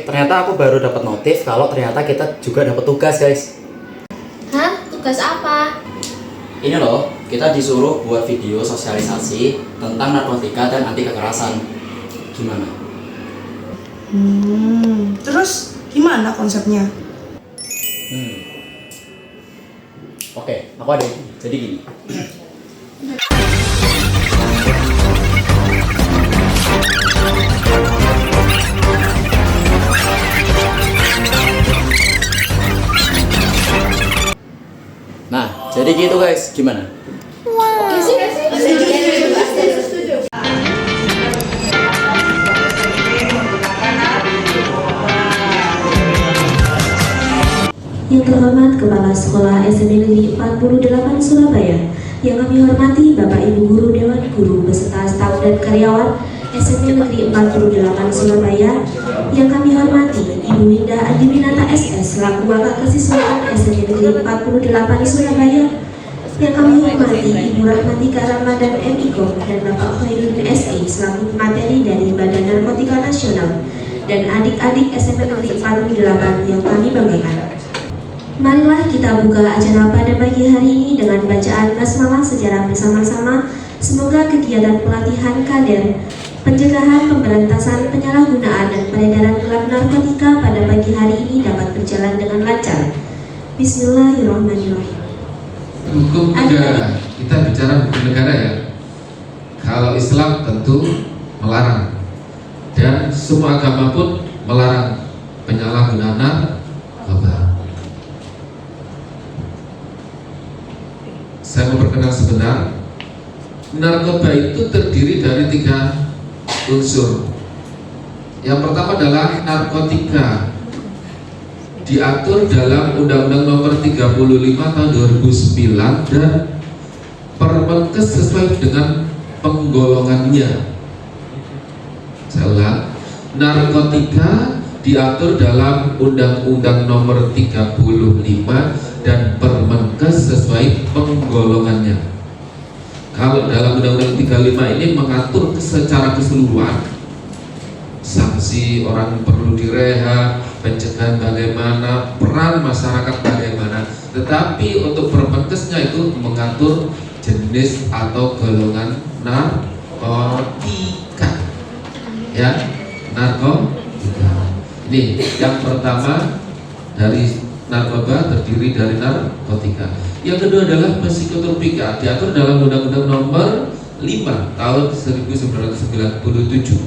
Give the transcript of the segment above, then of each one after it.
ternyata aku baru dapat notif kalau ternyata kita juga dapat tugas, guys. Hah? Tugas apa? Ini loh, kita disuruh buat video sosialisasi tentang narkotika dan anti kekerasan. Gimana? Terus gimana konsepnya? Oke, aku ada. Jadi gini. Nah, jadi gitu guys, gimana? Yang terhormat Kepala Sekolah SMP Negeri 48 Surabaya, yang kami hormati Bapak Ibu Guru Dewan Guru beserta staf dan karyawan SMP Negeri 48 Surabaya, yang kami hormati Ibu Winda Adiwinata SS selaku Wakil Kesiswaan SMP Negeri 48 Surabaya, yang kami hormati Ibu Rahmatika Ramadan MIKO dan Bapak Khairuddin SI selaku materi dari Badan Narkotika Nasional, dan adik-adik SMP Negeri 48 yang kami banggakan. Marilah kita buka acara pada pagi hari ini dengan bacaan basmalah secara bersama-sama. Semoga kegiatan pelatihan kader, pencegahan, pemberantasan penyalahgunaan dan peredaran gelap narkotika pada pagi hari ini dapat berjalan dengan lancar. Bismillahirrahmanirrahim. Hukum negara, kita bicara hukum negara ya. Kalau Islam tentu melarang, dan semua agama pun melarang penyalahgunaan narkoba. Saya mau berkenal sebentar. Narkoba itu terdiri dari 3 unsur. Yang pertama adalah narkotika, diatur dalam Undang-Undang Nomor 35 Tahun 2009 dan Permenkes sesuai dengan penggolongannya. Saya ulang, narkotika diatur dalam Undang-Undang Nomor 35 dan Permenkes sesuai penggolongannya. Kalau dalam Undang-Undang 35 ini mengatur secara keseluruhan, sanksi orang perlu direhab, pencegahan bagaimana, peran masyarakat bagaimana. Tetapi untuk Permenkesnya itu mengatur jenis atau golongan narkotika, ya, narkotika. Ini yang pertama, dari narkoba terdiri dari narkotika. Yang kedua adalah psikotropika, diatur dalam Undang-Undang Nomor 5 Tahun 1997.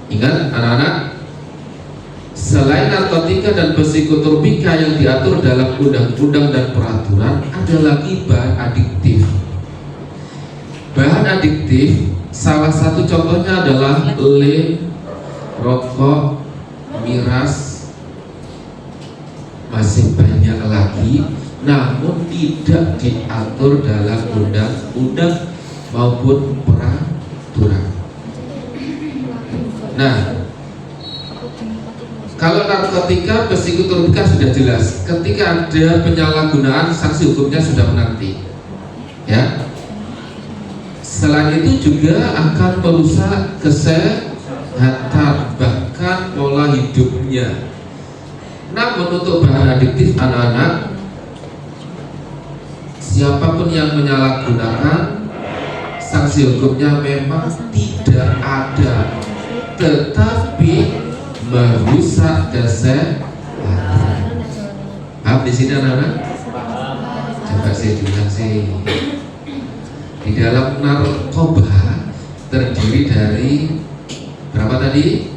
Ingat anak-anak, selain narkotika dan psikotropika yang diatur dalam undang-undang dan peraturan, ada lagi bahan adiktif. Bahan adiktif salah satu contohnya adalah lem, rokok, miras, masih banyak lagi, namun tidak diatur dalam undang-undang maupun peraturan. Nah, kalau narkotika, psikotropika sudah jelas. Ketika ada penyalahgunaan, sanksi hukumnya sudah menanti. Ya. Selain itu juga akan merusak kesehatan, bahkan pola hidupnya. Namun untuk bahan adiktif anak-anak, siapapun yang menyalahgunakan, sanksi hukumnya memang tidak ada, tetapi merusak kesehatan. Paham di sini anak-anak? Coba saya bilang sih. Di dalam narkoba terdiri dari berapa tadi?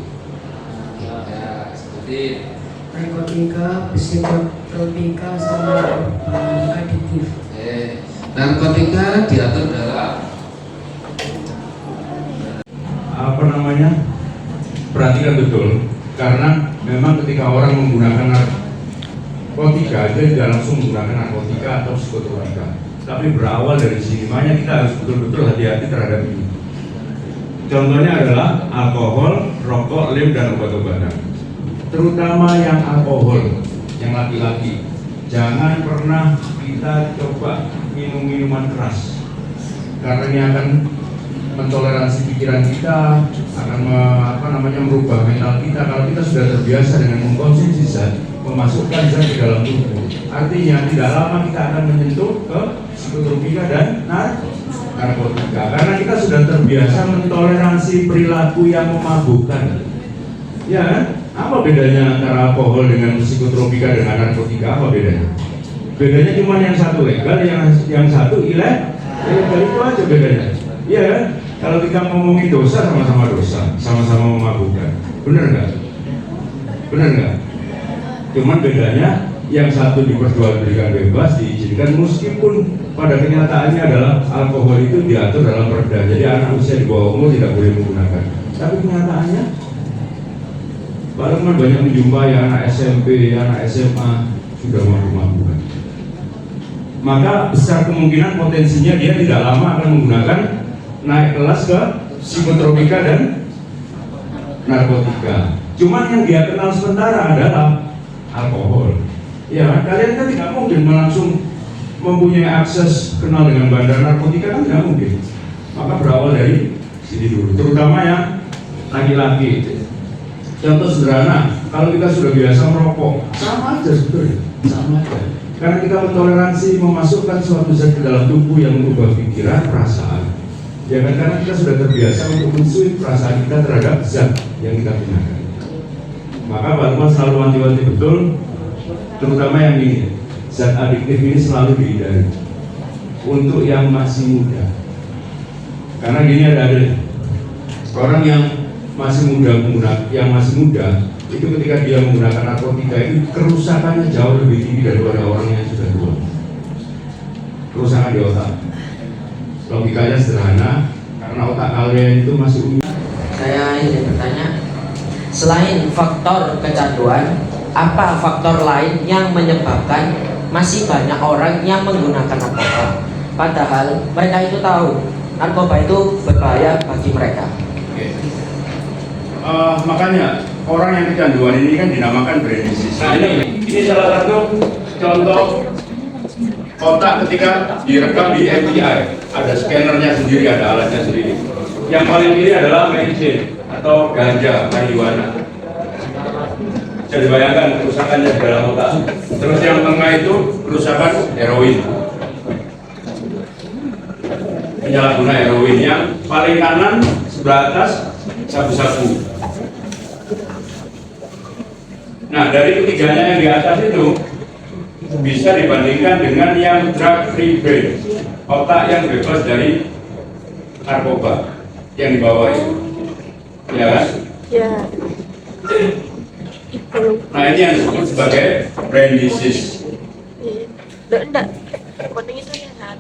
Seperti narkotika, psikotropika, sama adiktif. Narkotika diatur dalam perhatikan betul, karena memang ketika orang menggunakan narkotika dia tidak langsung menggunakan narkotika atau psikotropika, tapi berawal dari sini. Makanya kita harus betul-betul hati-hati terhadap ini. Contohnya adalah alkohol, rokok, lem, dan obat-obatan. Terutama yang alkohol, yang laki-laki, jangan pernah kita coba minum minuman keras, karena ini akan mentoleransi pikiran kita, akan merubah mental kita. Kalau kita sudah terbiasa dengan mengkonsumsi zat, memasukkan zat ke dalam tubuh, artinya tidak lama kita akan menyentuh ke psikotropika dan narkotika, karena kita sudah terbiasa mentoleransi perilaku yang memabukkan. Ya kan? Apa bedanya antara alkohol dengan psikotropika dengan narkotika? Apa bedanya? Bedanya cuma yang satu legal, yang satu ilegal, itu aja bedanya. Iya kan? Kalau kita ngomongin dosa, sama-sama dosa, sama-sama memabukkan. Benar nggak? Benar nggak? Cuman bedanya yang satu diperjualbelikan bebas, diizinkan, meskipun pada kenyataannya adalah alkohol itu diatur dalam perda. Jadi anak usia di bawah umur tidak boleh menggunakan. Tapi kenyataannya, Pak banyak menjumpai anak SMP, anak SMA sudah mabuk-mabukan. Maka besar kemungkinan potensinya dia tidak lama akan menggunakan naik kelas ke psikotropika dan narkotika. Cuman yang dia kenal sementara adalah alkohol. Ya, kalian kan tidak mungkin langsung mempunyai akses kenal dengan bandar narkotika, kan tidak mungkin. Maka berawal dari sini dulu, terutama yang laki-laki. Contoh sederhana, kalau kita sudah biasa merokok, sama aja sebetulnya, sama aja. Karena kita mentoleransi memasukkan suatu zat ke dalam tubuh yang mengubah pikiran, perasaan. Ya kan, karena kita sudah terbiasa untuk mensuit perasaan kita terhadap zat yang kita gunakan. Maka Pak Lukman selalu wanti-wanti betul, terutama yang ini, zat adiktif ini selalu dihindari untuk yang masih muda. Karena gini ada orang yang masih muda itu ketika dia menggunakan narkotika itu kerusakannya jauh lebih tinggi daripada orang yang sudah tua. Kerusakan di otak. Logikanya sederhana, karena otak kalian itu masih umum. Saya ingin bertanya, selain faktor kecanduan, apa faktor lain yang menyebabkan masih banyak orang yang menggunakan narkoba? Padahal mereka itu tahu narkoba itu berbahaya bagi mereka. Makanya orang yang kecanduan ini kan dinamakan brain disease. Nah ini salah satu contoh otak ketika direkam di MRI, ada scannernya sendiri, ada alatnya sendiri. Yang paling kiri adalah medicine atau ganja, marijuana. Bisa dibayangkan kerusakannya di dalam otak. Terus yang tengah itu kerusakan heroin, penyalahguna heroin. Yang paling kanan sebelah atas sabu-sabu. Nah, dari ketiganya yang di atas itu bisa dibandingkan dengan yang drug free brain, otak yang bebas dari narkoba yang di bawah itu, ya kan? Ya. Nah, ini yang disebut sebagai brain disease.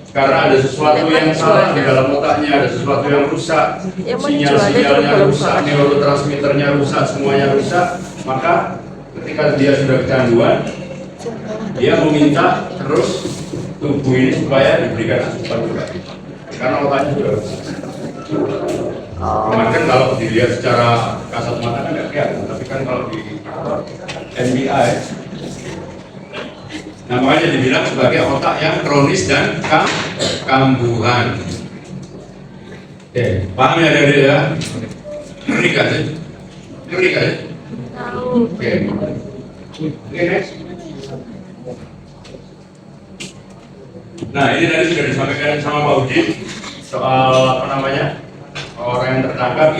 Karena ada sesuatu yang salah di dalam otaknya, ada sesuatu yang rusak, sinyal-sinyalnya rusak, neurotransmitternya rusak, semuanya rusak. Maka ketika dia sudah kecanduan, dia meminta terus tubuh ini supaya diberikan asupan juga, karena otaknya sudah rusak. Kemarin kan kalau dilihat secara kasat mata kan nggak kelihatan, tapi kan kalau di MRI, nah makanya dibilang sebagai otak yang kronis dan kambuhan. Oke, paham ya dari ya? Ngerti kan? Ngerti kan? Oke, next. Nah ini tadi sudah disampaikan sama Pak Udin soal orang yang tertangkap.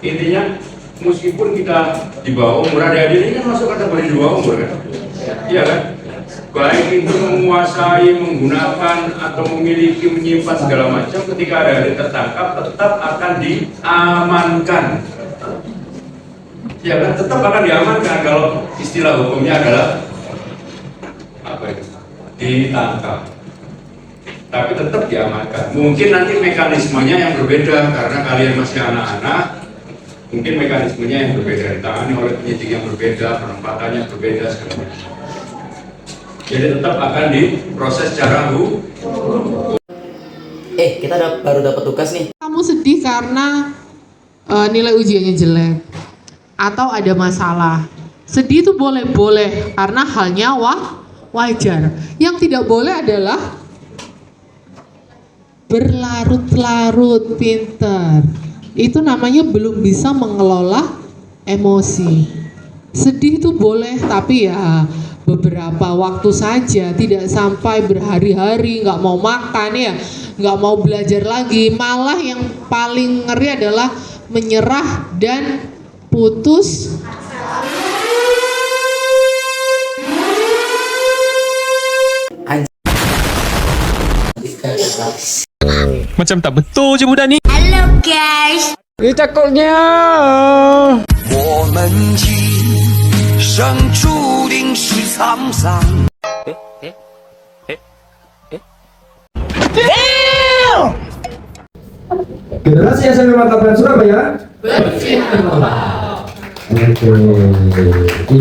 Intinya meskipun kita di bawah umur, adik-adik ini kan masuk kategori di bawah umur kan? Iya kan? Baik itu menguasai, menggunakan atau memiliki, menyimpan segala macam, ketika adik-adik tertangkap tetap akan diamankan. Ya kan, tetap akan diamankan. Kalau istilah hukumnya adalah apa itu? Ditangkap. Tapi tetap diamankan. Mungkin nanti mekanismenya yang berbeda karena kalian masih anak-anak. Mungkin mekanismenya yang berbeda, ditangani oleh penyidik yang berbeda, penempatannya berbeda segala macam. Jadi tetap akan diproses secara hukum. Kita baru dapat tugas nih. Kamu sedih karena nilai ujiannya jelek atau ada masalah. Sedih itu boleh karena halnya wajar. Yang tidak boleh adalah berlarut-larut, pinter. Itu namanya belum bisa mengelola emosi. Sedih itu boleh, tapi ya beberapa waktu saja, tidak sampai berhari-hari nggak mau makan ya, nggak mau belajar lagi. Malah yang paling ngeri adalah menyerah dan putus Macam tak betul je budak ni. Halo guys. Dia takutnya. 我们今生注定是沧桑。 Generasi SMP Matapan Surabaya. Oke,